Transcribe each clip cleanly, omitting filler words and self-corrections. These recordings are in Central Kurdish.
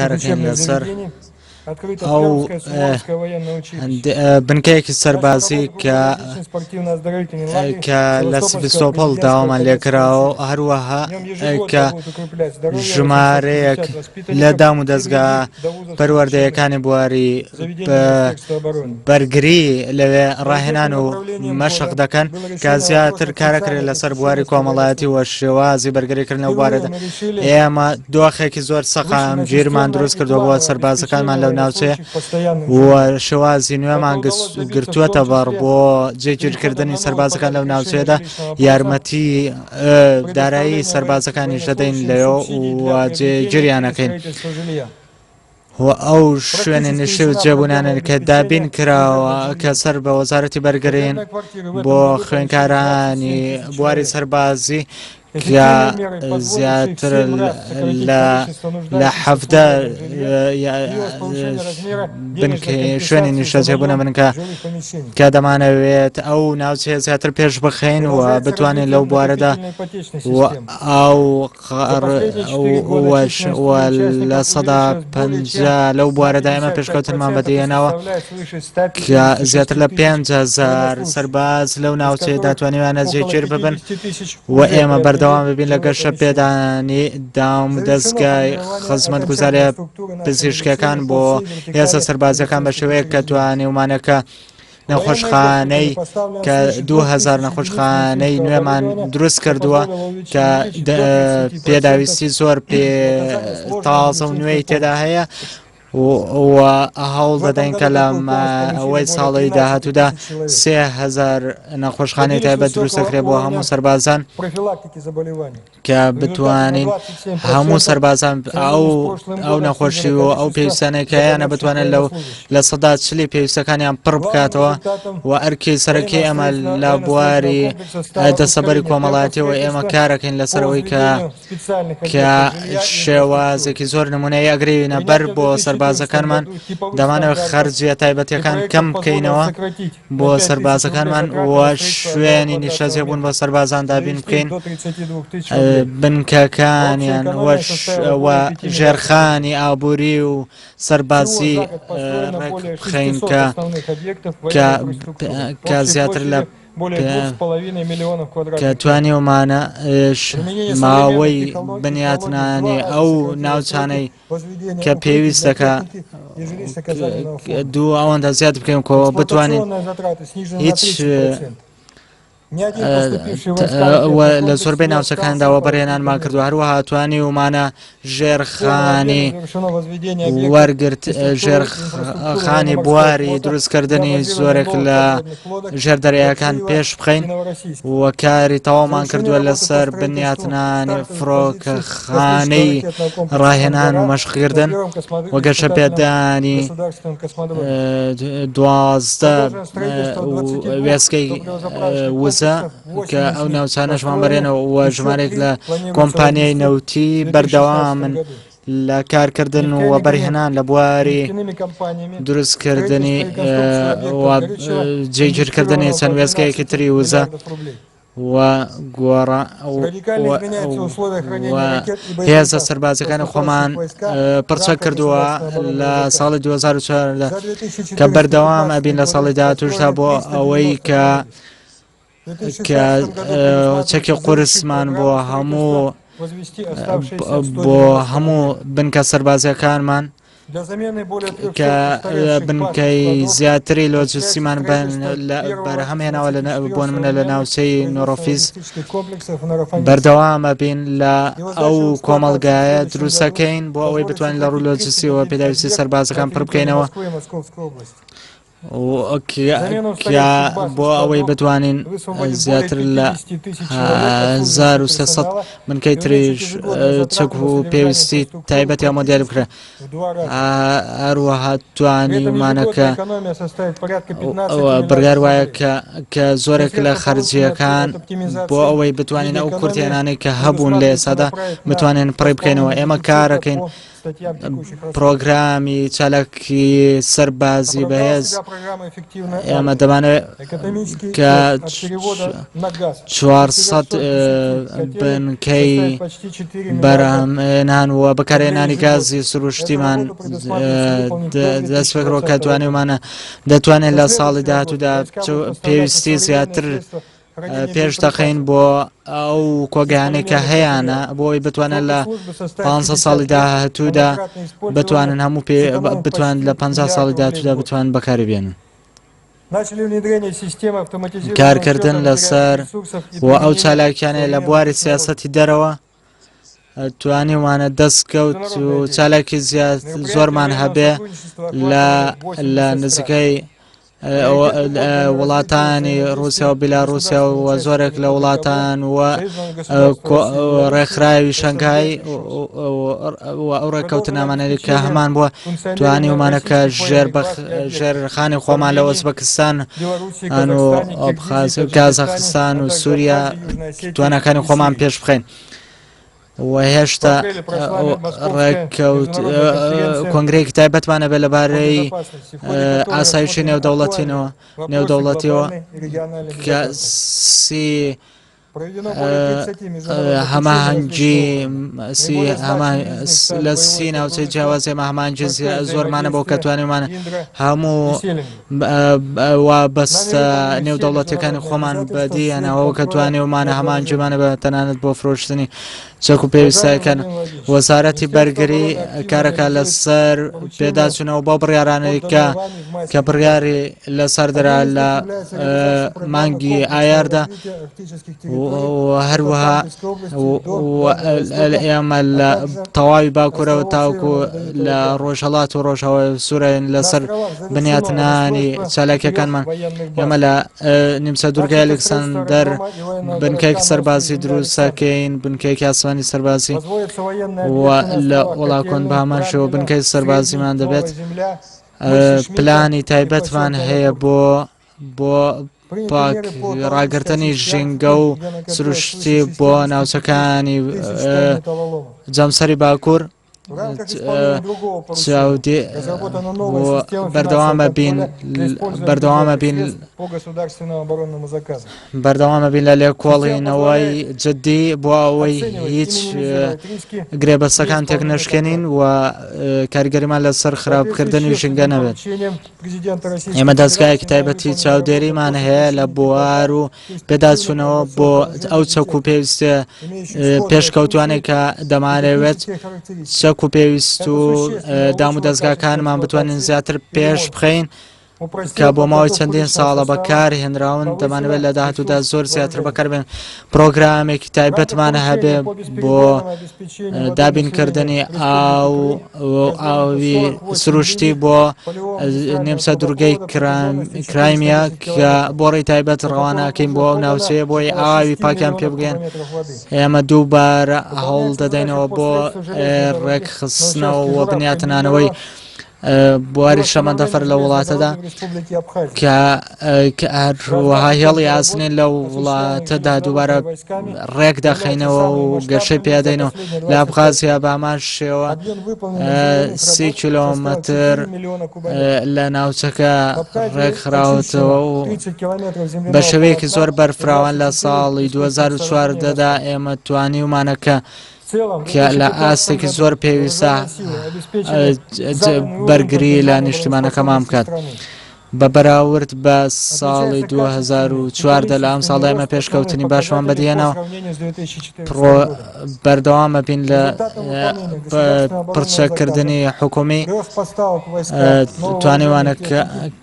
کارەکەین لەسەر ئەو بنکەیەکی سەربازی کە لە سڤیستۆپۆڵ داوامان لێکراوە هەروەها کە ژمارەیەک لە دام و دەستگا پەروەردەیەکانی بواری بەرگری لەوێ ڕاهێنان و مەشق دەکەن کە زیاتر کارەکرێت لەسەر بواری کۆمەڵایەتی و شێوازی بەرگریکردن لەو بوارەدا. ئێمە دۆخێکی زۆر سەقام گیرمان دروست کردووە بۆ سەربازەکانمان لەو ناوچەیە و شێوازی نوێمان گرتووەتە بەڕ بۆ جێگیرکردنی سەربازەکان لەو ناوچەیەدا، یارمەتی دارایی سەربازەکانی دەدەین لەوێ و جێگیریانەکەین. ئەو شوێنە نشێ و جێبوونانە کە دابین کراوە کە سەر بە وەزارەتی بەرگرین بۆ خوێندکارانی بواری سەربازی کە زیاتر لە حەفتە شوێنی نیشتە جێبوونە بنکە کە دەمانەوێت ئەو ناوچەیە زیاتر پێش بخەین و بتوانین لەو بوارەدا لە سەدا 50 لەو بوارەدا ئێمە پێشکەوتنمان بەدەهێناوە کە زیاتر لە 5,000 سەرباز لەو ناوچەیە داتوانیوانە جێگیر ببن و ئێمە بەردەوام ببین لە گەشە پێدانی دام دەستگای خزمەتگوزاریە پزیشکیەکان بۆ هێزە سەربازەکان بە شێوەیەک کە توانیومانەکە نەخۆشخانەی کە 2000 نەخۆشخانەی نوێمان دروست کردووە کە پێداویستی زۆر تازە و نوێی تێدا هەیە و هەوڵ دەدەین کە لە ئەوەی ساڵی داهاتوودا 3000 نەخۆشخانەی تایبەت دروستەکرێت بۆ هەموو سەربازان کە بتوانین هەموو سەربازان ئەو نەخۆشی و ئەو پێویستانەکەیانە بتوانن لە 140 پێویستەکانیان پڕ بکاتەوە و ئەرکی سەرەکی ئەمە لە بواری دەسەبەری کۆمەڵایەتیەوە ئێمە کارەکەین لەسەرەوەی کە شێوازێکی زۆر نمونەی ئەگرێنە بەر بۆ سەربازەکانمان دەمانەوێت خەرجیە تایبەتیەکان کەم بکەینەوە بۆ سەربازەکانمان و شوێنی نیشتەجێبوون بۆ سەربازان دابین بکەین، بنکەکانیان و ژێرخانی ئابووری و سەربازی ڕێک بخەین کە زیاتر لە کە توانیومانە ماوەی بنیاتنانی ئەو ناوچانەی کە پێویستەکە دوو ئەوەندە زیاد بکەین کۆ بتوانین هیچ لە زۆربەی ناوچەکانداوە بەڕێنانمان کردو. هەروەها توانیومانە ژێرخانی وەرگرت ژێرخانی بواری دروستکردنی زۆرێک لە ژێردەرەیەکان پێش بخەین و کاری تەواومان کردووە لەسەر بنیاتنانی فڕۆکەخانەی ڕاهێنان و مەشقکردن و گەشە پێدانی 12 وێستگەی وزە کە ئەو ناوچانەشمان بەرێنەوە و ژمارێک لە کۆمپانیای نەوتی بەردەوامن لە کارکردن و بەرهێنان لە بواری دروستکردنی جێگیرکردنی چەند وێستگەیەکی تری وزە و گۆڕە هێزە سەربازەکانی خۆمان پڕچە کردووە لە ساڵی 2004 کە بەردەوام ئەبین لە ساڵی داهاتووشدا بۆ ئەوەی کە چەکی قورسمان بۆ هەموو بنکە سەربازەکانمان کە بنکەی زیاتری لۆجستیمان بەرهەمهێناوە بۆ منە لە ناوچەی نۆڕۆفیز بەردەوامە بین لە ئەو کۆمەڵگایە دروستەکەین بۆ ئەوەی بتوانین لە ڕوو لۆجستیەوە پێداویستی سەربازەکان پڕ بکەینەوە بۆ ئەوەی بتوانین زیاتر لە 1300 بنکەی تریش چەک و پێویستی تایبەتی ئامۆدیار بکرێ. هەروەها توانیمانەکە بڕیار وایە کە زۆرێک لە خەرجیەکان بۆ ئەوەی بتوانین ئەو کورتێنانەی کە هەبوون لە ئێسادا بتوانین پڕی بکەینەوە. ئێمە کارەکەین پرۆگرامی چالکی سەربازی بەهێز ئێمە دەمانێت کە 400 بنکەی بەرهەمهێنان و بەکارهێنانی گازی سروشتیمان دەست پێکڕۆ کە توانێمانە دەتوانێت لە ساڵی داهاتوودا پێویستی زیاتر پێش دەخەین بۆ ئەو کۆگەیانەی کە هەیەە بۆی بتوانێت لە 500 ساڵی داهاتوودا بتوانن هەموو بتوان لە 50 ساڵی داهاتوودا بتوان بەکاری بێنن. کارکردن لەسەر و ئەو چالاکیانەیە لە بواری سیاسەتی دەرەوە توانیوانە دەستکەوت و چالاکی زۆرمان هەبێ لە نزیکەی وڵاتانی ڕوسیا و بیلاڕوسیا و زۆرێک لە وڵاتان و ڕێکخراوی شەنگهای و ئەو ڕێککەوتنامانەی کە هەمان بووە توانیومانە کە ژێرخانی خۆمان لە ئۆزبەکستان و کازاخستان و سووریا توانەکانی خۆمان پێش بخەین. و هێشتا کۆنگرەیەکی تایبەتمانە بێت لەبارەی ئاسایشی نێودەوڵەتیەوە کە هەماهەنگی لە سی ناوچەی جیاوازی هەماهەنگی زۆرمانە بۆ کە توانێمانە هەموو وابەستە نێودەوڵەتیەکانی خۆمان بەدیێنەوە کە توانێمانە هەماهەنگیمانە بە تەنانەت بۆ فرۆشتنی چەک و پێویستەکان. وەزارەتی بەرگری کارەکە لەسەر پێداچوونەوە بۆ بڕیارانەی کە بڕیاری لەسەردرا لە مانگی ئایاردا هەروەها ئێمە لە تەواوی باکوورەوە تاوکو لە ڕۆژهەڵات و ڕۆژەوە سوورەن لەسەر بنیاتنانی چالاکیەکانمان. ئێمە لە نیمچە دوورگای ئەلێکساندەر بنکەیەکی سەربازی دروستەکەین، بنکەیەکی ئاسمانی سەربازی و لە وڵاکۆن بامەشەوە بنکەی سەربازیمان دەبێت. پلانی تایبەتمان هەیە بۆ ڕاگررتنی ژینگە و سروشتی بۆ ناوچەکانی جەمسەری باکوور بەردەوامە بین لە لێکۆڵینەوەی جددی بۆ ئەوەی هیچ گرێبەستەکان تێک نەشکێنین و کاریگەریمان لەسەر خراپکردنی ژینگە نەبێت. ئێمە دەستگایەکی تایبەتی چاودێریمان هەیە لە بوار و پێداچوونەوە بۆ ئەو چەک و پێویستە پێشکەوتوانێک کە دەمانەوێت چەک و پێویست و دام و دەستگاکانمان بتوانین زیاتر پێش بخەین کە بۆ ماوەی چەندین ساڵە بەکار هێنراون دەمانەوێت لە داهاتوودا زۆر زیاتر بەکاربێن. پرۆگرامێکی تایبەتمانە هەبێ بۆ دابینکردنی ئاوی سروشتی بۆ نیمچە دوورگەی کرایمیا کە بۆ ڕێی تایبەت ڕەوانەکەین بۆ ئەو ناوچەیە بۆی ئاوی پاکیان پێ بگەن. ئێمە دووبارە هەوڵ دەدەینەوە بۆ ڕێکخستنەوە و بنیاتنانەوەی بواری شەمەندەفەر لە وڵاتەدا کە هەروەها هێڵی ئاسنین لە وڵاتەدا دووبارە ڕێک دەخەینەوە و گەشەی پێدەینەوە. لە ئەبخازیا بامان شێوە 30 کیلۆمەتر لە ناوچەکە ڕێکخراوەتەوە و بە شێوەیەکی زۆر بەرفراوان لە ساڵی 2014دا ئێمە توانیومانەکە کە لە ئاستێکی زۆر پێویستە بەرگری لە نیشتیمانەکەمان بکات. بە بەراورد بە ساڵی 2014 لە ئەم ساڵدا ئێمە پێشکەوتنی باشمان بەدیێنەوە. بەردەوامە بین لە پڕچەکردنی حکومی توانیوانە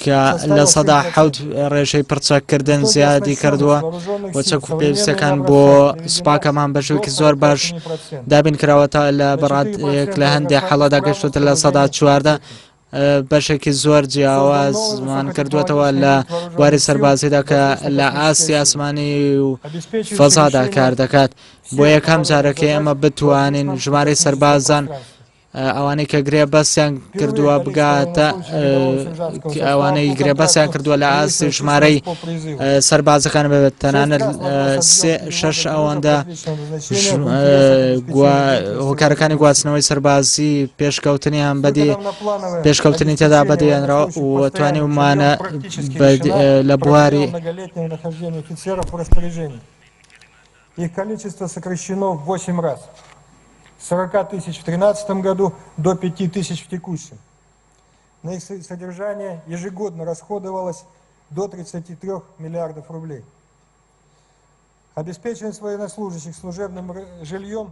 کە لە سەدا 7 ڕێژەی پڕچەکردن زیادی کردووە و چەک و پێویستەکان بۆ سوپاکەمان بەشێکی زۆر باش دابین کراوەتە لە بەڕادێک لە هەندێک حەڵەدا گەشتوتە لە سەدا 14 بەشێکی زۆر جیاوازمان کردوێتەوە لە بواری سەربازیدا کە لە ئاستی ئاسمانی و فەزادا کار دەکات. بۆ یەکەم جارەکە ئێمە بتوانین ژمارەی سەربازان ئەوانەی کە گرێبەستیان کردووە بگاتە ئەوانەی گرێبەستیان کردووە لە ئاستی ژمارەی سەربازەکان ببێت تەنانەت 6 ئەوەندە هۆکارەکانی گواستنەوەی سەربازی پێشکەوتنیان بەدی پێشکەوتنی تێدا بەدەێنرا و توانی ومانە لە بواری Их количество сокращено в 8 раз. С 40 тысяч в 2013 году до 5 тысяч в текущем. На их содержание ежегодно расходовалось до 33 миллиардов рублей. Обеспечивание военнослужащих служебным жильем